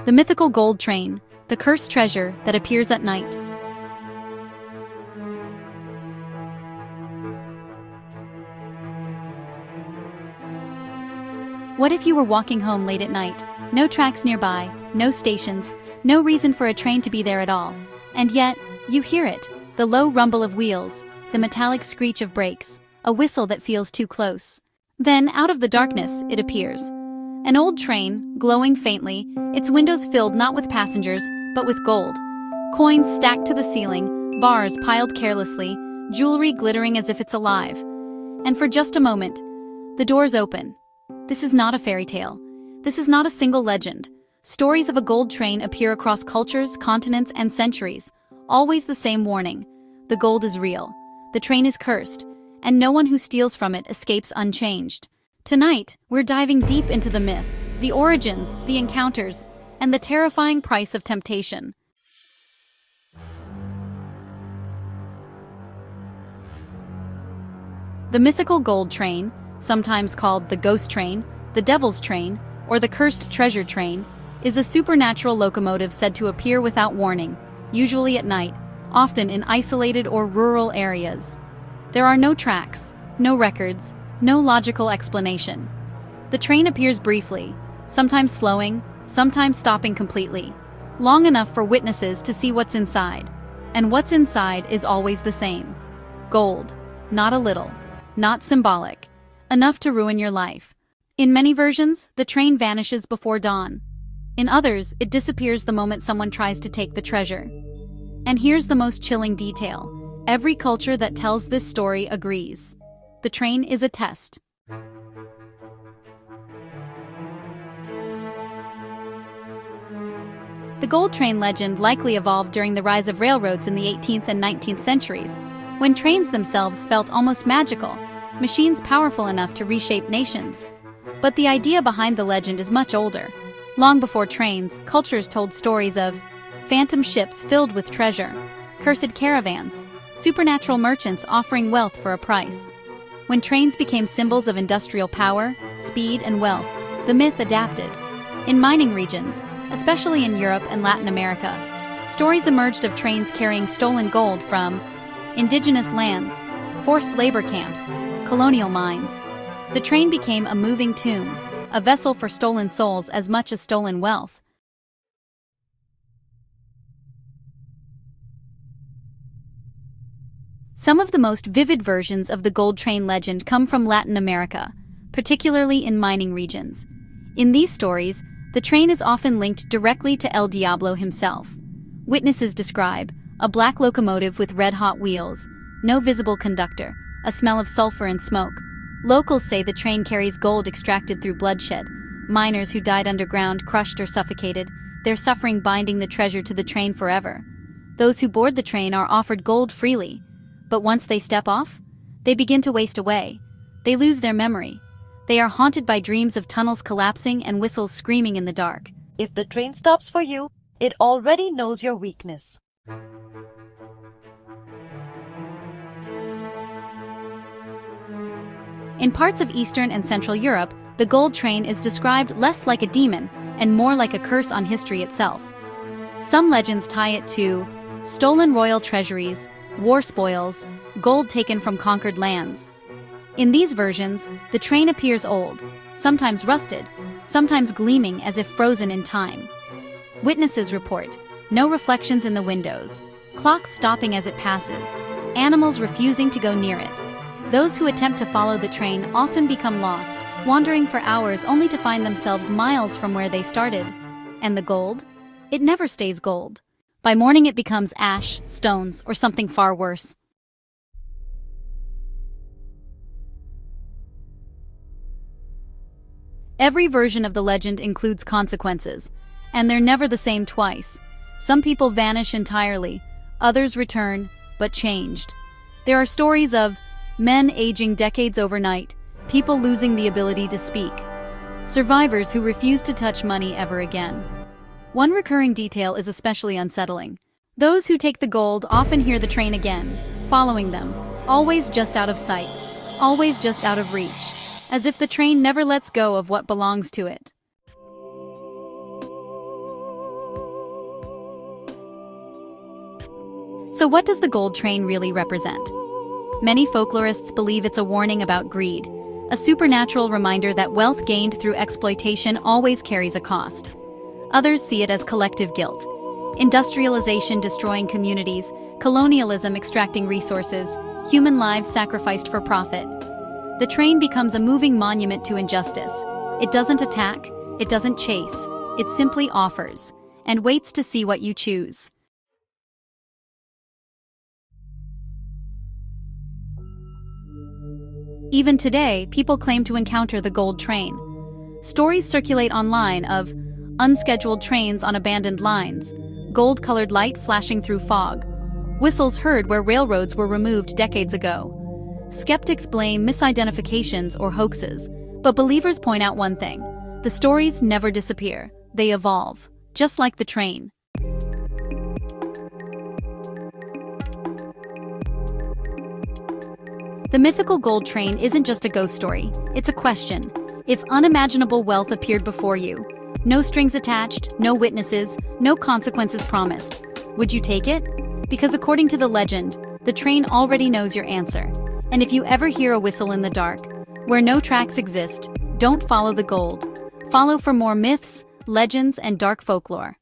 The mythical gold train, the cursed treasure that appears at night. What if you were walking home late at night? No tracks nearby, no stations, no reason for a train to be there at all. And yet, you hear it, the low rumble of wheels, the metallic screech of brakes, a whistle that feels too close. Then, out of the darkness, it appears. An old train, glowing faintly, its windows filled not with passengers, but with gold. Coins stacked to the ceiling, bars piled carelessly, jewelry glittering as if it's alive. And for just a moment, the doors open. This is not a fairy tale. This is not a single legend. Stories of a gold train appear across cultures, continents, and centuries. Always the same warning. The gold is real. The train is cursed, and no one who steals from it escapes unchanged. Tonight, we're diving deep into the myth, the origins, the encounters, and the terrifying price of temptation. The mythical gold train, sometimes called the ghost train, the devil's train, or the cursed treasure train, is a supernatural locomotive said to appear without warning, usually at night, often in isolated or rural areas. There are no tracks, no records, no logical explanation. The train appears briefly, sometimes slowing, sometimes stopping completely, long enough for witnesses to see what's inside. And what's inside is always the same. Gold, not a little, not symbolic, enough to ruin your life. In many versions, the train vanishes before dawn. In others, it disappears the moment someone tries to take the treasure. And here's the most chilling detail. Every culture that tells this story agrees. The train is a test. The gold train legend likely evolved during the rise of railroads in the 18th and 19th centuries, when trains themselves felt almost magical, machines powerful enough to reshape nations. But the idea behind the legend is much older. Long before trains, cultures told stories of phantom ships filled with treasure, cursed caravans, supernatural merchants offering wealth for a price. When trains became symbols of industrial power, speed, and wealth, the myth adapted. In mining regions, especially in Europe and Latin America, stories emerged of trains carrying stolen gold from indigenous lands, forced labor camps, colonial mines. The train became a moving tomb, a vessel for stolen souls as much as stolen wealth. Some of the most vivid versions of the gold train legend come from Latin America, particularly in mining regions. In these stories, the train is often linked directly to El Diablo himself. Witnesses describe a black locomotive with red-hot wheels, no visible conductor, a smell of sulfur and smoke. Locals say the train carries gold extracted through bloodshed. Miners who died underground, crushed or suffocated, their suffering binding the treasure to the train forever. Those who board the train are offered gold freely, but once they step off, they begin to waste away. They lose their memory. They are haunted by dreams of tunnels collapsing and whistles screaming in the dark. If the train stops for you, it already knows your weakness. In parts of Eastern and Central Europe, the gold train is described less like a demon and more like a curse on history itself. Some legends tie it to stolen royal treasuries, war spoils, gold taken from conquered lands. In these versions, the train appears old, sometimes rusted, sometimes gleaming as if frozen in time. Witnesses report no reflections in the windows, clocks stopping as it passes, animals refusing to go near it. Those who attempt to follow the train often become lost, wandering for hours only to find themselves miles from where they started. And the gold? It never stays gold. By morning it becomes ash, stones, or something far worse. Every version of the legend includes consequences, and they're never the same twice. Some people vanish entirely, others return, but changed. There are stories of men aging decades overnight, people losing the ability to speak, survivors who refuse to touch money ever again. One recurring detail is especially unsettling. Those who take the gold often hear the train again, following them, always just out of sight, always just out of reach, as if the train never lets go of what belongs to it. So what does the gold train really represent? Many folklorists believe it's a warning about greed, a supernatural reminder that wealth gained through exploitation always carries a cost. Others see it as collective guilt. Industrialization destroying communities, colonialism extracting resources, human lives sacrificed for profit. The train becomes a moving monument to injustice. It doesn't attack, it doesn't chase, it simply offers, and waits to see what you choose. Even today, people claim to encounter the gold train. Stories circulate online of unscheduled trains on abandoned lines, gold-colored light flashing through fog, whistles heard where railroads were removed decades ago. Skeptics blame misidentifications or hoaxes, but believers point out one thing: the stories never disappear, they evolve, just like the train. The mythical gold train isn't just a ghost story, it's a question. If unimaginable wealth appeared before you, no strings attached, no witnesses, no consequences promised, would you take it? Because according to the legend, the train already knows your answer. And if you ever hear a whistle in the dark, where no tracks exist, don't follow the gold. Follow for more myths, legends, and dark folklore.